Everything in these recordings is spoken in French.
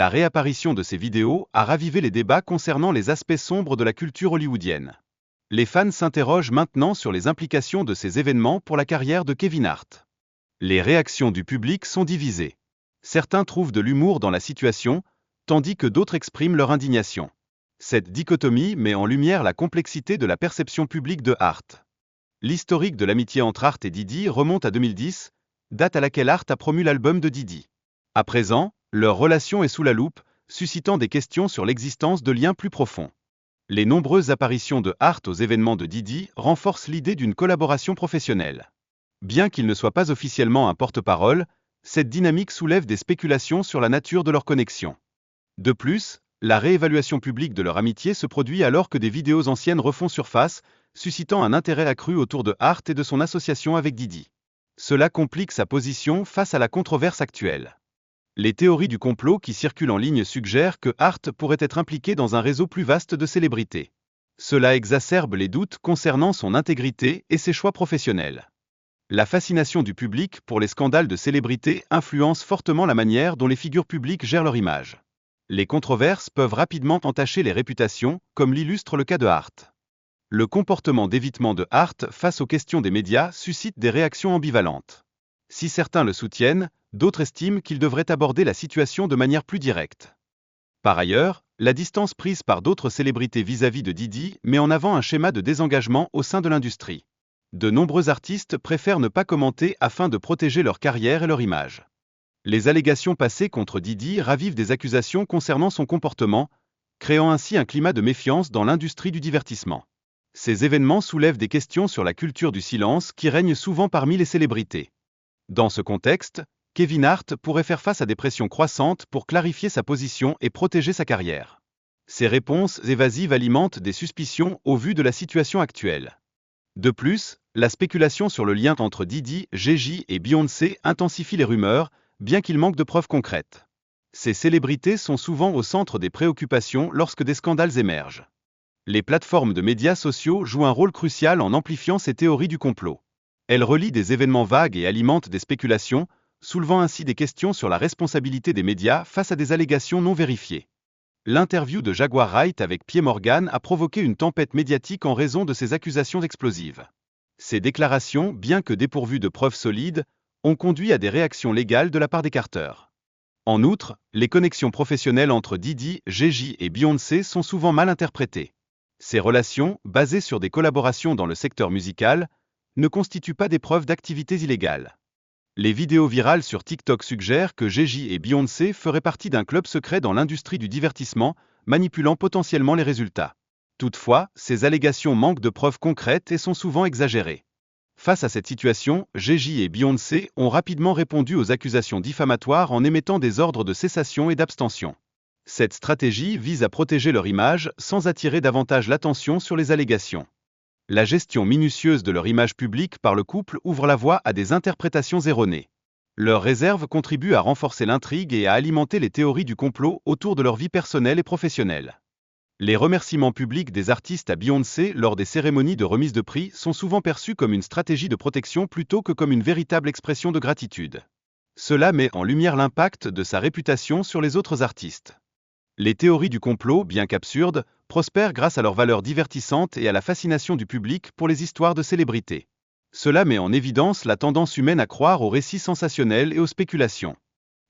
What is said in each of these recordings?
La réapparition de ces vidéos a ravivé les débats concernant les aspects sombres de la culture hollywoodienne. Les fans s'interrogent maintenant sur les implications de ces événements pour la carrière de Kevin Hart. Les réactions du public sont divisées. Certains trouvent de l'humour dans la situation, tandis que d'autres expriment leur indignation. Cette dichotomie met en lumière la complexité de la perception publique de Hart. L'historique de l'amitié entre Hart et Diddy remonte à 2010, date à laquelle Hart a promu l'album de Diddy. À présent, leur relation est sous la loupe, suscitant des questions sur l'existence de liens plus profonds. Les nombreuses apparitions de Hart aux événements de Diddy renforcent l'idée d'une collaboration professionnelle. Bien qu'il ne soit pas officiellement un porte-parole, cette dynamique soulève des spéculations sur la nature de leur connexion. De plus, la réévaluation publique de leur amitié se produit alors que des vidéos anciennes refont surface, suscitant un intérêt accru autour de Hart et de son association avec Diddy. Cela complique sa position face à la controverse actuelle. Les théories du complot qui circulent en ligne suggèrent que Hart pourrait être impliqué dans un réseau plus vaste de célébrités. Cela exacerbe les doutes concernant son intégrité et ses choix professionnels. La fascination du public pour les scandales de célébrités influence fortement la manière dont les figures publiques gèrent leur image. Les controverses peuvent rapidement entacher les réputations, comme l'illustre le cas de Hart. Le comportement d'évitement de Hart face aux questions des médias suscite des réactions ambivalentes. Si certains le soutiennent, d'autres estiment qu'il devrait aborder la situation de manière plus directe. Par ailleurs, la distance prise par d'autres célébrités vis-à-vis de Diddy met en avant un schéma de désengagement au sein de l'industrie. De nombreux artistes préfèrent ne pas commenter afin de protéger leur carrière et leur image. Les allégations passées contre Diddy ravivent des accusations concernant son comportement, créant ainsi un climat de méfiance dans l'industrie du divertissement. Ces événements soulèvent des questions sur la culture du silence qui règne souvent parmi les célébrités. Dans ce contexte, Kevin Hart pourrait faire face à des pressions croissantes pour clarifier sa position et protéger sa carrière. Ces réponses évasives alimentent des suspicions au vu de la situation actuelle. De plus, la spéculation sur le lien entre Diddy, Jay-Z et Beyoncé intensifie les rumeurs, bien qu'il manque de preuves concrètes. Ces célébrités sont souvent au centre des préoccupations lorsque des scandales émergent. Les plateformes de médias sociaux jouent un rôle crucial en amplifiant ces théories du complot. Elles relient des événements vagues et alimentent des spéculations, soulevant ainsi des questions sur la responsabilité des médias face à des allégations non vérifiées. L'interview de Jaguar Wright avec Piers Morgan a provoqué une tempête médiatique en raison de ces accusations explosives. Ces déclarations, bien que dépourvues de preuves solides, ont conduit à des réactions légales de la part des Carter. En outre, les connexions professionnelles entre Diddy, Jay-Z et Beyoncé sont souvent mal interprétées. Ces relations, basées sur des collaborations dans le secteur musical, ne constituent pas des preuves d'activités illégales. Les vidéos virales sur TikTok suggèrent que Jay-Z et Beyoncé feraient partie d'un club secret dans l'industrie du divertissement, manipulant potentiellement les résultats. Toutefois, ces allégations manquent de preuves concrètes et sont souvent exagérées. Face à cette situation, Jay-Z et Beyoncé ont rapidement répondu aux accusations diffamatoires en émettant des ordres de cessation et d'abstention. Cette stratégie vise à protéger leur image sans attirer davantage l'attention sur les allégations. La gestion minutieuse de leur image publique par le couple ouvre la voie à des interprétations erronées. Leurs réserves contribuent à renforcer l'intrigue et à alimenter les théories du complot autour de leur vie personnelle et professionnelle. Les remerciements publics des artistes à Beyoncé lors des cérémonies de remise de prix sont souvent perçus comme une stratégie de protection plutôt que comme une véritable expression de gratitude. Cela met en lumière l'impact de sa réputation sur les autres artistes. Les théories du complot, bien qu'absurdes, prospèrent grâce à leur valeur divertissante et à la fascination du public pour les histoires de célébrités. Cela met en évidence la tendance humaine à croire aux récits sensationnels et aux spéculations.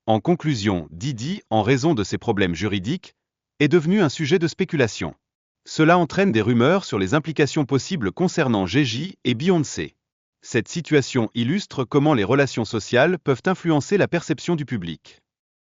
En conclusion, Diddy, en raison de ses problèmes juridiques, est devenu un sujet de spéculation. Cela entraîne des rumeurs sur les implications possibles concernant Jay-Z et Beyoncé. Cette situation illustre comment les relations sociales peuvent influencer la perception du public.